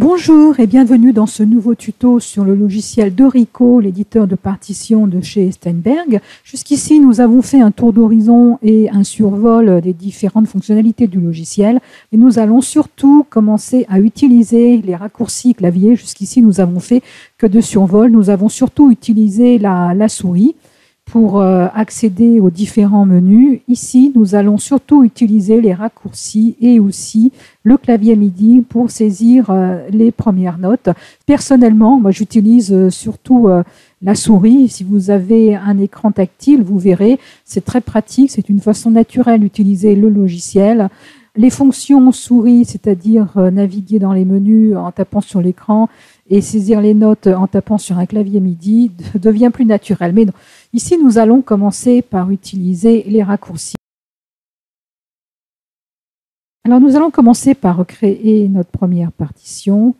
Bonjour et bienvenue dans ce nouveau tuto sur le logiciel Dorico, l'éditeur de partitions de chez Steinberg. Jusqu'ici, nous avons fait un tour d'horizon et un survol des différentes fonctionnalités du logiciel. Et nous allons surtout commencer à utiliser les raccourcis clavier. Jusqu'ici, nous avons fait que de survol. Nous avons surtout utilisé la souris pour accéder aux différents menus. Ici, nous allons surtout utiliser les raccourcis et aussi le clavier MIDI pour saisir les premières notes. Personnellement, moi j'utilise surtout la souris. Si vous avez un écran tactile, vous verrez, c'est très pratique, c'est une façon naturelle d'utiliser le logiciel. Les fonctions souris, c'est-à-dire naviguer dans les menus en tapant sur l'écran et saisir les notes en tapant sur un clavier MIDI, devient plus naturel. Mais non. Ici, nous allons commencer par utiliser les raccourcis. Alors, nous allons commencer par créer notre première partition.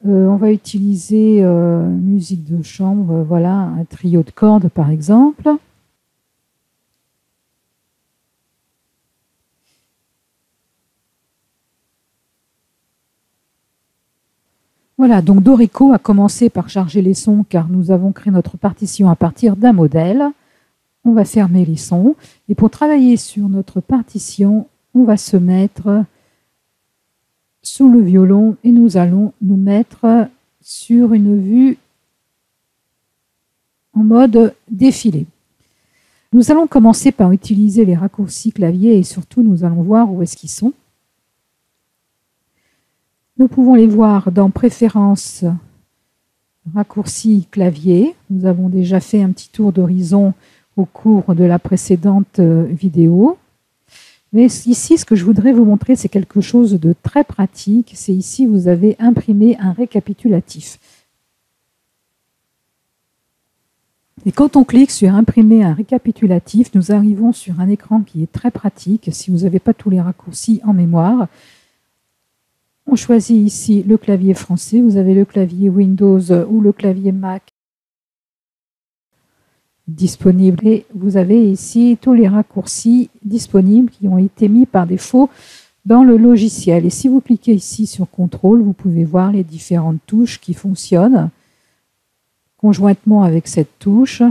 On va utiliser musique de chambre, voilà, un trio de cordes par exemple. Voilà, donc Dorico a commencé par charger les sons car nous avons créé notre partition à partir d'un modèle. On va fermer les sons. Et pour travailler sur notre partition, on va se mettre sous le violon et nous allons nous mettre sur une vue en mode défilé. Nous allons commencer par utiliser les raccourcis clavier et surtout nous allons voir où est-ce qu'ils sont. Nous pouvons les voir dans Préférences, raccourcis clavier. Nous avons déjà fait un petit tour d'horizon au cours de la précédente vidéo. Mais ici, ce que je voudrais vous montrer, c'est quelque chose de très pratique. C'est ici, vous avez imprimé un récapitulatif. Et quand on clique sur imprimer un récapitulatif, nous arrivons sur un écran qui est très pratique. Si vous n'avez pas tous les raccourcis en mémoire, on choisit ici le clavier français. Vous avez le clavier Windows ou le clavier Mac disponible. Et vous avez ici tous les raccourcis disponibles qui ont été mis par défaut dans le logiciel. Et si vous cliquez ici sur CTRL, vous pouvez voir les différentes touches qui fonctionnent conjointement avec cette touche,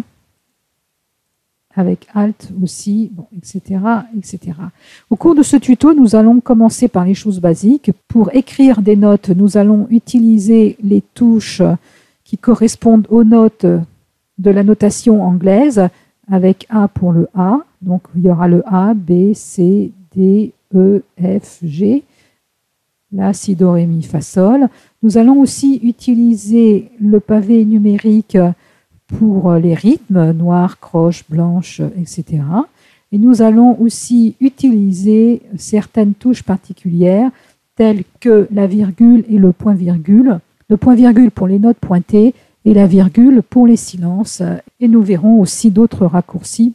avec Alt aussi, bon, etc., etc. Au cours de ce tuto, nous allons commencer par les choses basiques. Pour écrire des notes, nous allons utiliser les touches qui correspondent aux notes de la notation anglaise, avec A pour le A. Donc, il y aura le A, B, C, D, E, F, G. La, Si, Do, Ré, Mi, Fa, Sol. Nous allons aussi utiliser le pavé numérique pour les rythmes, noir, croche, blanche, etc. Et nous allons aussi utiliser certaines touches particulières, telles que la virgule et le point-virgule. Le point-virgule pour les notes pointées et la virgule pour les silences. Et nous verrons aussi d'autres raccourcis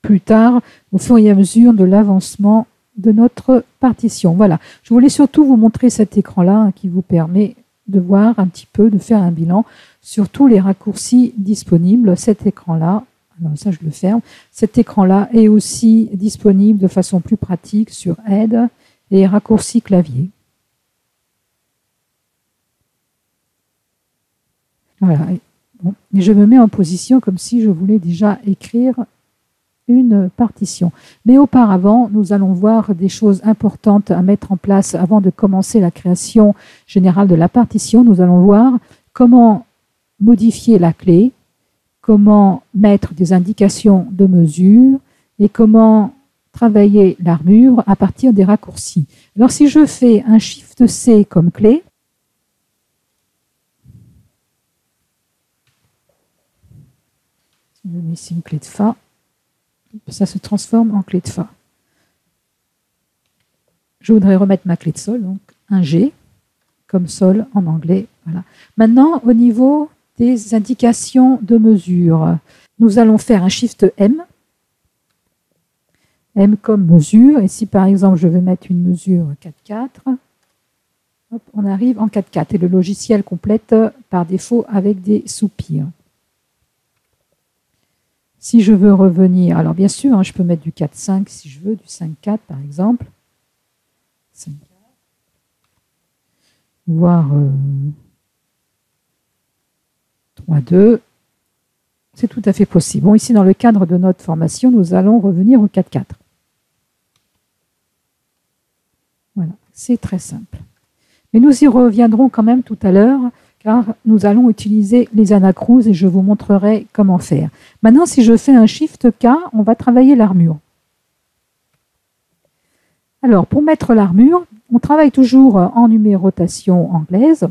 plus tard, au fur et à mesure de l'avancement de notre partition. Voilà, je voulais surtout vous montrer cet écran-là qui vous permet de voir un petit peu, de faire un bilan sur tous les raccourcis disponibles. Cet écran-là, alors ça je le ferme, cet écran-là est aussi disponible de façon plus pratique sur Aide et raccourcis clavier. Voilà, bon. Et je me mets en position comme si je voulais déjà écrire une partition. Mais auparavant, nous allons voir des choses importantes à mettre en place avant de commencer la création générale de la partition. Nous allons voir comment modifier la clé, comment mettre des indications de mesure et comment travailler l'armure à partir des raccourcis. Alors si je fais un Shift-C comme clé, je mets ici une clé de Fa, ça se transforme en clé de Fa. Je voudrais remettre ma clé de Sol, donc un G, comme Sol en anglais. Voilà. Maintenant, au niveau des indications de mesure, nous allons faire un Shift M, M comme mesure, et si par exemple je veux mettre une mesure 4/4, hop, on arrive en 4/4 et le logiciel complète par défaut avec des soupirs. Si je veux revenir, alors bien sûr, hein, je peux mettre du 4/5 si je veux, du 5/4 par exemple. 5/4. voire 3-2. C'est tout à fait possible. Bon, ici, dans le cadre de notre formation, nous allons revenir au 4-4. Voilà, c'est très simple. Mais nous y reviendrons quand même tout à l'heure, car nous allons utiliser les anacruses et je vous montrerai comment faire. Maintenant, si je fais un Shift K, on va travailler l'armure. Alors, pour mettre l'armure, on travaille toujours en numérotation anglaise.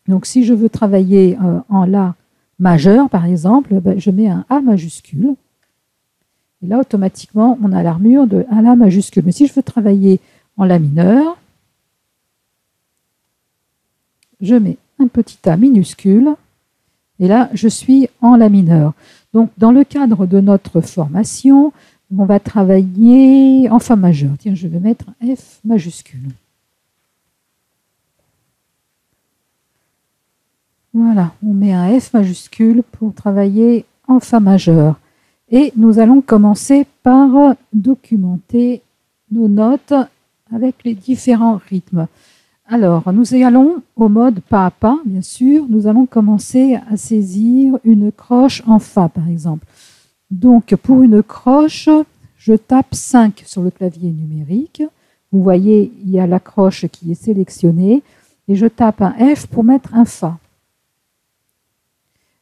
Donc, si je veux travailler en La majeur, par exemple, ben, je mets un A majuscule. Et là, automatiquement, on a l'armure de un La majuscule. Mais si je veux travailler en La mineur, je mets un petit A minuscule. Et là, je suis en La mineur. Donc, dans le cadre de notre formation, on va travailler en Fa majeur. Tiens, je vais mettre un F majuscule. Voilà, on met un F majuscule pour travailler en Fa majeur. Et nous allons commencer par documenter nos notes avec les différents rythmes. Alors, nous allons au mode pas à pas, bien sûr. Nous allons commencer à saisir une croche en Fa, par exemple. Donc, pour une croche, je tape 5 sur le clavier numérique. Vous voyez, il y a la croche qui est sélectionnée. Et je tape un F pour mettre un Fa.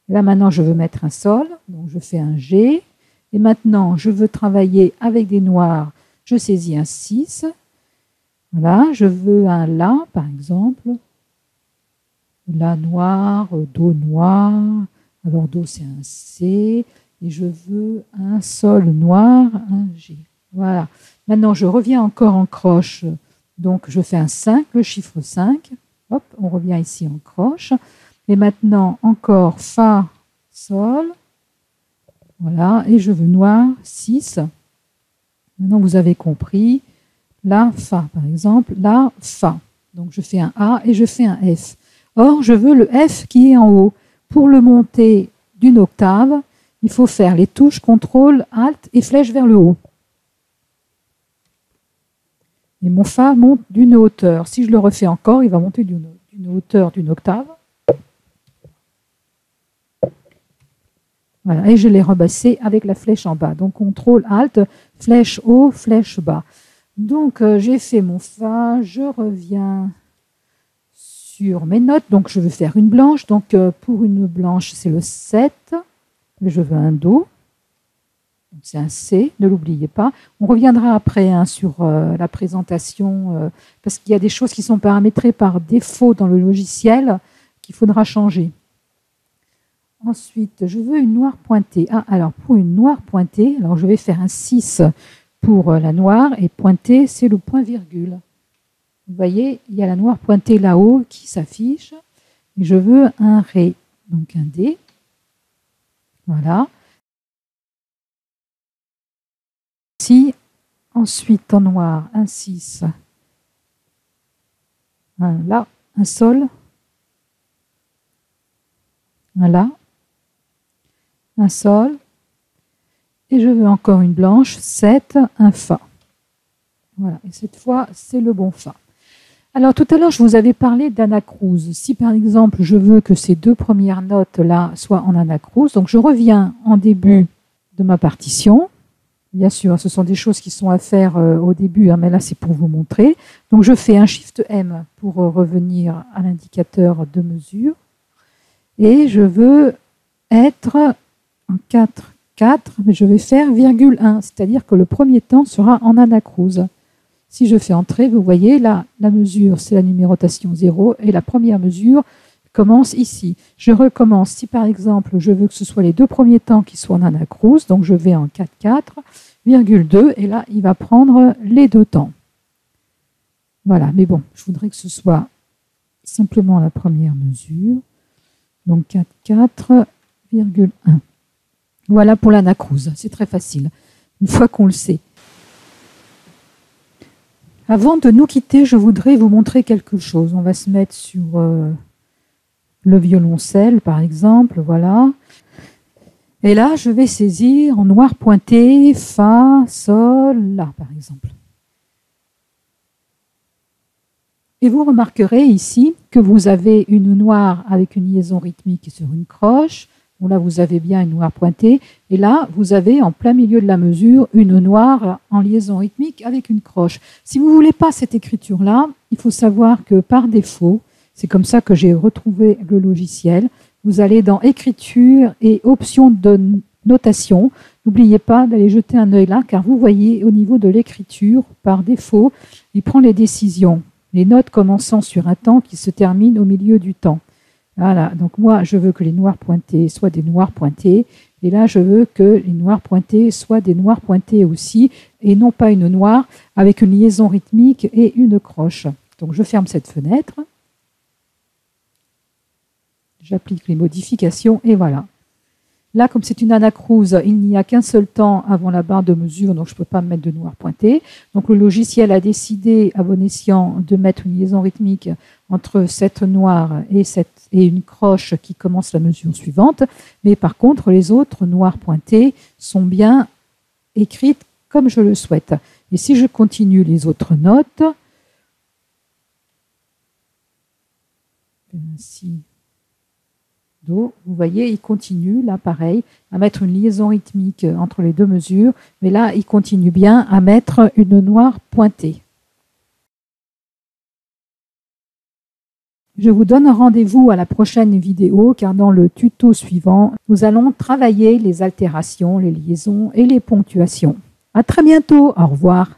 Là, maintenant, je veux mettre un Sol. Donc, je fais un G. Et maintenant, je veux travailler avec des noirs. Je saisis un 6. Voilà, je veux un La, par exemple. La noir, Do noir. Alors, Do, c'est un C. Et je veux un Sol noir, un G. Voilà. Maintenant, je reviens encore en croche. Donc, je fais un 5, le chiffre 5. Hop, on revient ici en croche. Et maintenant, encore Fa, Sol. Voilà, et je veux noir, 6. Maintenant, vous avez compris. La, Fa, par exemple. La, Fa. Donc, je fais un A et je fais un F. Or, je veux le F qui est en haut. Pour le monter d'une octave, il faut faire les touches CTRL, ALT et flèche vers le haut. Et mon Fa monte d'une hauteur. Si je le refais encore, il va monter d'une hauteur d'une octave. Voilà, et je l'ai rebaissé avec la flèche en bas. Donc, CTRL, ALT, flèche haut, flèche bas. Donc, j'ai fait mon Fa, je reviens sur mes notes. Donc, je veux faire une blanche. Donc, pour une blanche, c'est le 7. Je veux un Do. C'est un C, ne l'oubliez pas. On reviendra après sur la présentation, parce qu'il y a des choses qui sont paramétrées par défaut dans le logiciel qu'il faudra changer. Ensuite, je veux une noire pointée. Ah, alors pour une noire pointée, alors je vais faire un 6 pour la noire et pointée, c'est le point virgule. Vous voyez, il y a la noire pointée là-haut qui s'affiche. Et je veux un Ré, donc un D. Voilà. Ici, ensuite en noir, un 6. Un La, un Sol. Un La. Un Sol, et je veux encore une blanche, 7, un Fa. Voilà, et cette fois, c'est le bon Fa. Alors, tout à l'heure, je vous avais parlé d'anacrouse. Si, par exemple, je veux que ces deux premières notes-là soient en anacrouse, donc je reviens en début de ma partition. Bien sûr, ce sont des choses qui sont à faire au début, hein, mais là, c'est pour vous montrer. Donc, je fais un Shift M pour revenir à l'indicateur de mesure. Et je veux être en 4, 4, mais je vais faire virgule 1, c'est-à-dire que le premier temps sera en anacrouse. Si je fais entrer, vous voyez, là, la mesure, c'est la numérotation 0, et la première mesure commence ici. Je recommence. Si par exemple, je veux que ce soit les deux premiers temps qui soient en anacrouse, donc je vais en 4, 4, virgule 2, et là, il va prendre les deux temps. Voilà, mais bon, je voudrais que ce soit simplement la première mesure. Donc 4, 4, virgule 1. Voilà pour l'anacrouse, c'est très facile, une fois qu'on le sait. Avant de nous quitter, je voudrais vous montrer quelque chose. On va se mettre sur le violoncelle, par exemple, voilà. Et là, je vais saisir en noir pointé, Fa, Sol, La, par exemple. Et vous remarquerez ici que vous avez une noire avec une liaison rythmique sur une croche. Bon, là, vous avez bien une noire pointée. Et là, vous avez en plein milieu de la mesure une noire en liaison rythmique avec une croche. Si vous ne voulez pas cette écriture-là, il faut savoir que par défaut, c'est comme ça que j'ai retrouvé le logiciel, vous allez dans Écriture et Options de notation. N'oubliez pas d'aller jeter un œil là, car vous voyez au niveau de l'écriture, par défaut, il prend les décisions. Les notes commençant sur un temps qui se termine au milieu du temps. Voilà, donc moi je veux que les noirs pointés soient des noirs pointés, et là je veux que les noirs pointés soient des noirs pointés aussi, et non pas une noire avec une liaison rythmique et une croche. Donc je ferme cette fenêtre, j'applique les modifications, et voilà. Là, comme c'est une anacrouse, il n'y a qu'un seul temps avant la barre de mesure, donc je ne peux pas mettre de noir pointé. Donc le logiciel a décidé, à bon escient, de mettre une liaison rythmique entre cette noire et une croche qui commence la mesure suivante. Mais par contre, les autres noirs pointés sont bien écrites comme je le souhaite. Et si je continue les autres notes, ainsi. Vous voyez, il continue, là pareil, à mettre une liaison rythmique entre les deux mesures, mais là, il continue bien à mettre une noire pointée. Je vous donne rendez-vous à la prochaine vidéo, car dans le tuto suivant, nous allons travailler les altérations, les liaisons et les ponctuations. À très bientôt, au revoir.